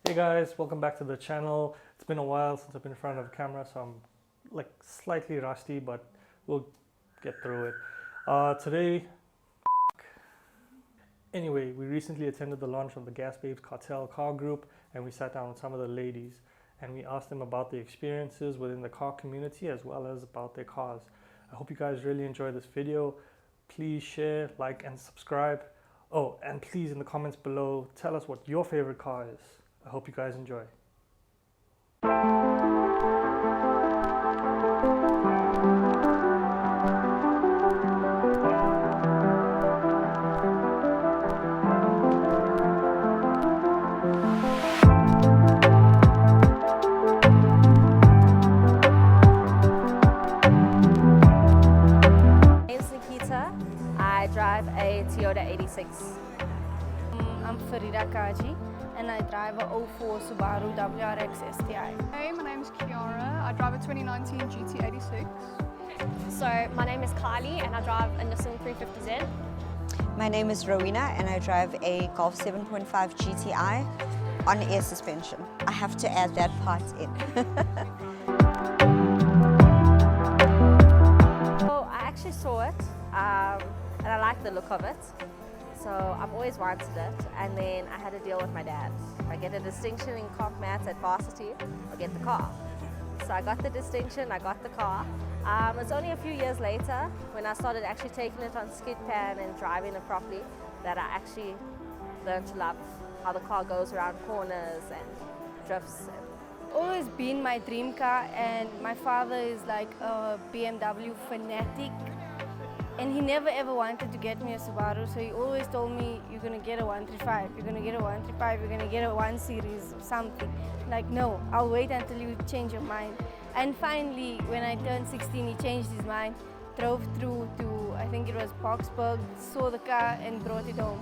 Hey guys, welcome back to the channel. It's been a while since I've been in front of a camera, so I'm like slightly rusty, but we'll get through it. Anyway, we recently attended the launch of the Gas Babes Cartel car group, and we sat down with some of the ladies and we asked them about the experiences within the car community as well as about their cars. I hope you guys really enjoy this video. Please share, like, and subscribe. Oh, and please in the comments below, tell us what your favorite car is. I hope you guys enjoy. My name is Nikita. I drive a Toyota 86. I'm Farida Kaji and I drive a 04 Subaru WRX STI. Hey, my name is Kiara. I drive a 2019 GT86. So my name is Kylie and I drive a Nissan 350Z. My name is Rowena and I drive a Golf 7.5 GTI on air suspension. I have to add that part in. So I actually saw it and I like the look of it. So I've always wanted it, and then I had to deal with my dad. If I get a distinction in comp mats at varsity, I'll get the car. So I got the distinction, I got the car. It's only a few years later when I started actually taking it on skid pan and driving it properly that I actually learned to love how the car goes around corners and drifts. Always been my dream car, and my father is like a BMW fanatic. And he never ever wanted to get me a Subaru, so he always told me, you're gonna get a 135, you're gonna get a 135, you're gonna get a 1 Series or something. Like, no, I'll wait until you change your mind. And finally, when I turned 16, he changed his mind, drove through to, I think it was Boksburg, saw the car and brought it home.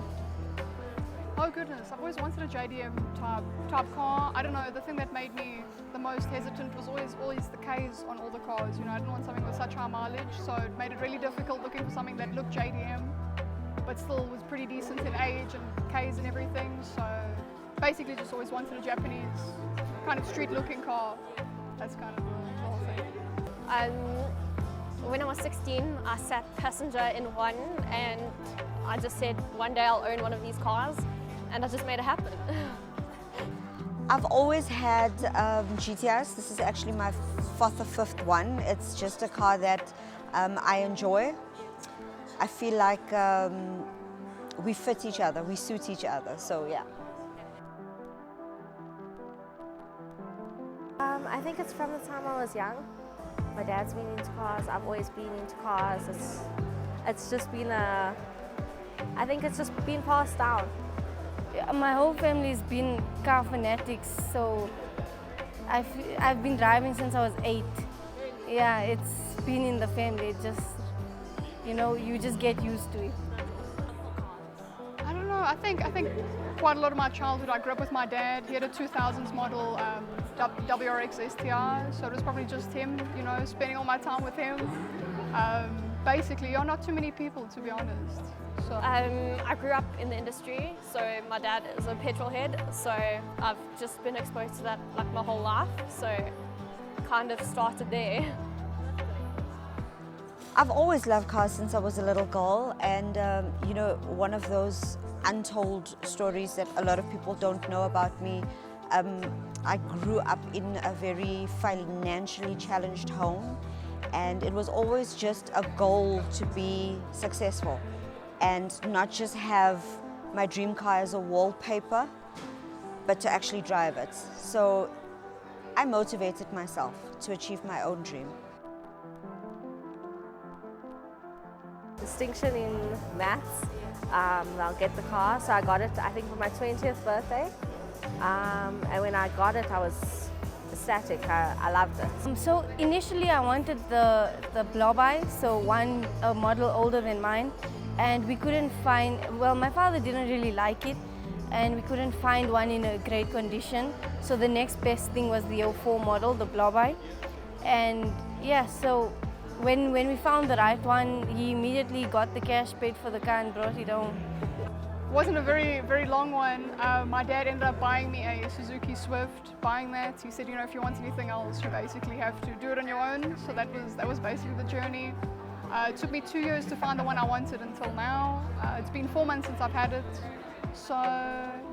Oh goodness, I've always wanted a JDM type car. I don't know, the thing that made me the most hesitant was always the Ks on all the cars. You know, I didn't want something with such high mileage, so it made it really difficult looking for something that looked JDM, but still was pretty decent in age and Ks and everything. So basically just always wanted a Japanese kind of street looking car. That's kind of the whole thing. When I was 16, I sat passenger in one and I just said one day I'll own one of these cars, and I just made it happen. I've always had GTRs. This is actually my fourth or fifth one. It's just a car that I enjoy. I feel like we fit each other, we suit each other, so yeah. I think it's from the time I was young. My dad's been into cars, I've always been into cars. It's just been I think it's just been passed down. My whole family has been car fanatics, so I've been driving since I was 8. Yeah, it's been in the family. It just, you know, you just get used to it. I don't know, I think quite a lot of my childhood I grew up with my dad. He had a 2000s model WRX STI, so it was probably just him, you know, spending all my time with him. Basically, you're not too many people, to be honest. So. I grew up in the industry, so my dad is a petrol head, so I've just been exposed to that like my whole life, so kind of started there. I've always loved cars since I was a little girl, and you know, one of those untold stories that a lot of people don't know about me, I grew up in a very financially challenged home, and it was always just a goal to be successful and not just have my dream car as a wallpaper, but to actually drive it. So I motivated myself to achieve my own dream. Distinction in maths, I'll get the car. So I got it, I think, for my 20th birthday. And when I got it, I was ecstatic. I loved it. So initially I wanted the Blobai, so a model older than mine, and we couldn't find, well, my father didn't really like it, and we couldn't find one in a great condition. So the next best thing was the 04 model, the Blobai. And yeah, so when we found the right one, he immediately got the cash, paid for the car and brought it home. wasn't a very long one. My dad ended up buying me a Suzuki Swift. Buying that, he said, you know, if you want anything else, you basically have to do it on your own. So that was basically the journey. It took me 2 years to find the one I wanted until now. It's been 4 months since I've had it. So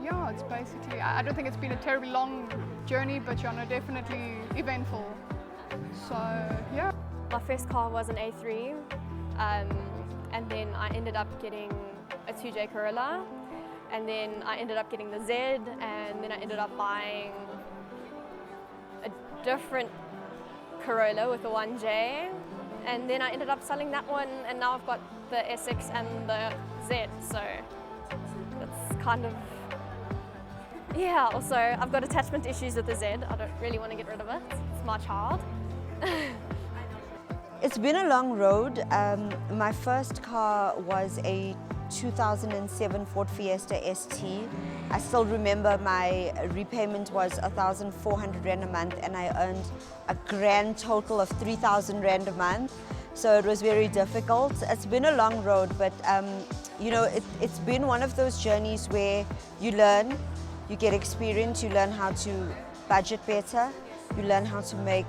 yeah, it's basically, I don't think it's been a terribly long journey, but you know, definitely eventful. So yeah. My first car was an A3, and then I ended up getting a 2J Corolla, and then I ended up getting the Z, and then I ended up buying a different Corolla with the 1J, and then I ended up selling that one, and now I've got the SX and the Z, so that's kind of, yeah. Also, I've got attachment issues with the Z. I don't really want to get rid of it. It's my child. It's been a long road. My first car was a 2007 Ford Fiesta ST. I still remember my repayment was 1,400 Rand a month, and I earned a grand total of 3,000 Rand a month. So it was very difficult. It's been a long road, but you know, it's been one of those journeys where you learn, you get experience, you learn how to budget better, you learn how to make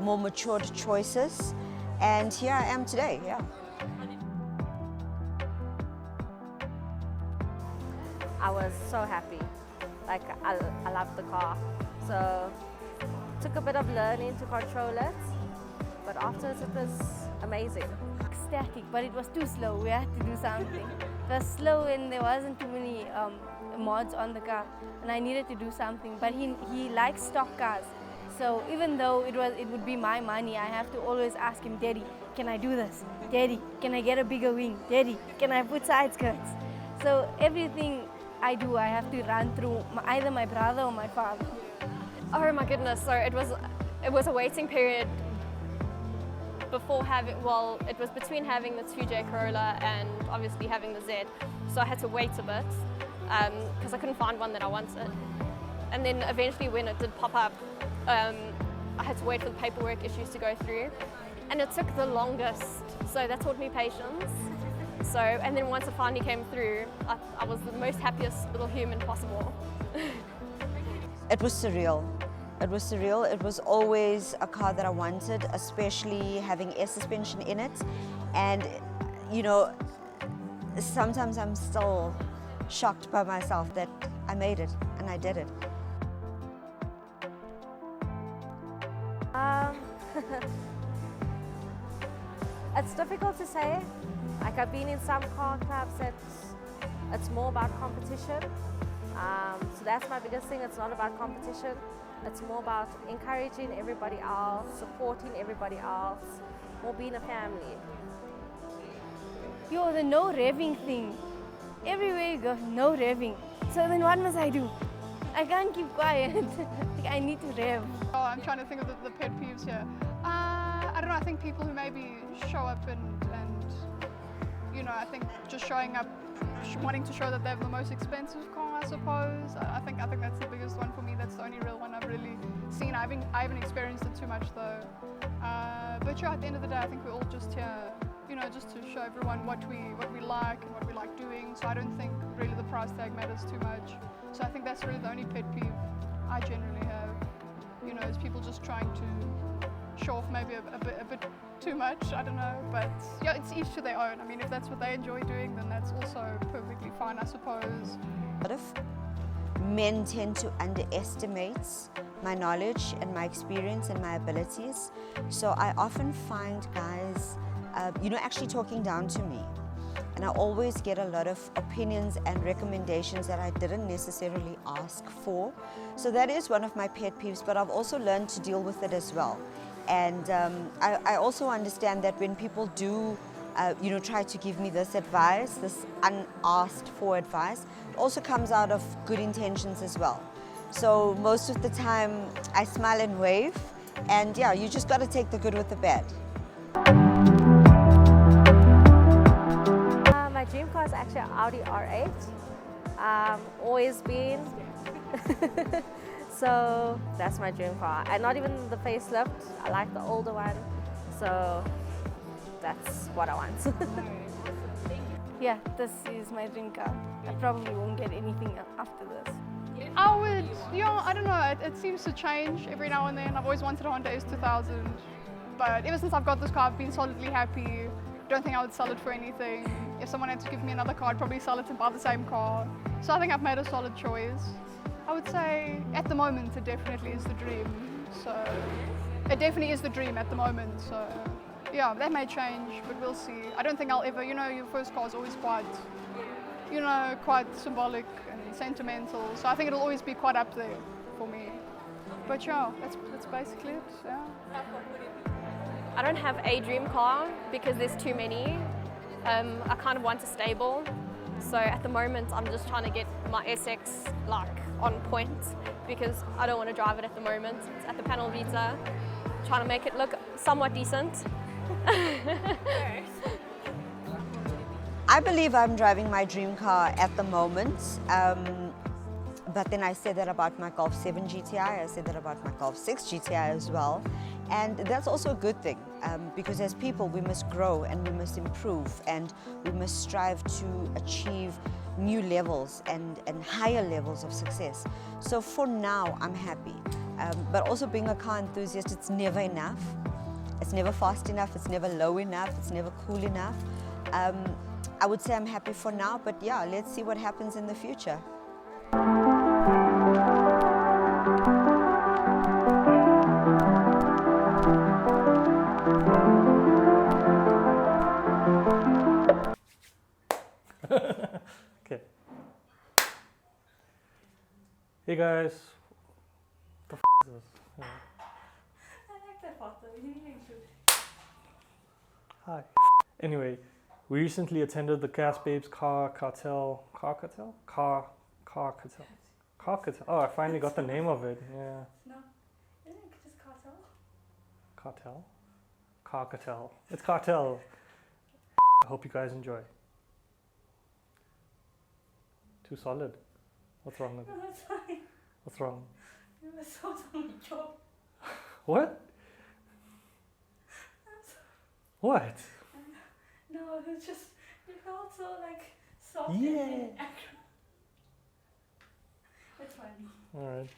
more matured choices, and here I am today, yeah. I was so happy. Like, I loved the car. So, took a bit of learning to control it, but afterwards it was amazing. Ecstatic, but it was too slow. We had to do something. It was slow and there wasn't too many mods on the car, and I needed to do something. But he likes stock cars. So even though it would be my money, I have to always ask him, Daddy, can I do this? Daddy, can I get a bigger wing? Daddy, can I put side skirts? So everything I do, I have to run through either my brother or my father. Oh my goodness, so it was a waiting period before having, well, it was between having the 2J Corolla and obviously having the Z. So I had to wait a bit because I couldn't find one that I wanted. And then eventually when it did pop up, I had to wait for the paperwork issues to go through. And it took the longest, so that taught me patience. So, and then once it finally came through, I was the most happiest little human possible. It was surreal. It was surreal. It was always a car that I wanted, especially having air suspension in it. And, you know, sometimes I'm still shocked by myself that I made it and I did it. It's difficult to say. Like, I've been in some car clubs that it's more about competition. So that's my biggest thing. It's not about competition. It's more about encouraging everybody else, supporting everybody else, more being a family. Yo, the no revving thing. Everywhere you go, no revving. So then what must I do? I can't keep quiet. Like, I need to rev. Oh, I'm trying to think of the pet peeves here. I don't know, I think people who maybe show up and you know, I think just showing up, wanting to show that they have the most expensive car, I suppose. I think that's the biggest one for me. That's the only real one I've really seen. I haven't experienced it too much though. But yeah, at the end of the day, I think we're all just here, you know, just to show everyone what we like and what we like doing. So I don't think really the price tag matters too much. So I think that's really the only pet peeve I generally have. You know, is people just trying to show off maybe a bit too much, I don't know, but yeah, it's each to their own. I mean, if that's what they enjoy doing, then that's also perfectly fine, I suppose. A lot of men tend to underestimate my knowledge and my experience and my abilities. So I often find guys, you know, actually talking down to me. And I always get a lot of opinions and recommendations that I didn't necessarily ask for. So that is one of my pet peeves, but I've also learned to deal with it as well. And I also understand that when people do, you know, try to give me this advice, this unasked for advice, it also comes out of good intentions as well. So most of the time I smile and wave, and yeah, you just got to take the good with the bad. My dream car is actually an Audi R8. Always been. So that's my dream car. And not even the facelift. I like the older one. So that's what I want. yeah, this is my dream car. I probably won't get anything after this. I would, I don't know, it seems to change every now and then. I've always wanted a Honda S2000, but ever since I've got this car, I've been solidly happy. Don't think I would sell it for anything. If someone had to give me another car, I'd probably sell it and buy the same car. So I think I've made a solid choice. I would say at the moment it definitely is the dream. So it definitely is the dream at the moment. So yeah, that may change, but we'll see. I don't think I'll ever, your first car is always quite, quite symbolic and sentimental. So I think it'll always be quite up there for me. But yeah, that's basically it. Yeah. I don't have a dream car because there's too many. I kind of want a stable. So at the moment, I'm just trying to get my SX on point because I don't want to drive it at the moment. It's at the Panel Vita, trying to make it look somewhat decent. I believe I'm driving my dream car at the moment. But then I said that about my Golf 7 GTI, I said that about my Golf 6 GTI as well. And that's also a good thing, because as people we must grow and we must improve and we must strive to achieve new levels and higher levels of success. So for now, I'm happy. But also being a car enthusiast, it's never enough. It's never fast enough, it's never low enough, it's never cool enough. I would say I'm happy for now, but yeah, let's see what happens in the future. Okay. Hey guys. The f is this? Yeah. I like that photo. We didn't even shoot. Hi. Anyway, we recently attended the Gas Babes Car Cartel. Oh, I finally got the name of it. Yeah. No, isn't it just cartel? Cartel? Car Cartel. It's Cartel. I hope you guys enjoy. Too solid. What's wrong with it? No, it's fine. What's wrong? You were so on my job. What? What? No, it was just, you felt so soft Yeah. and accurate. It's fine. Alright.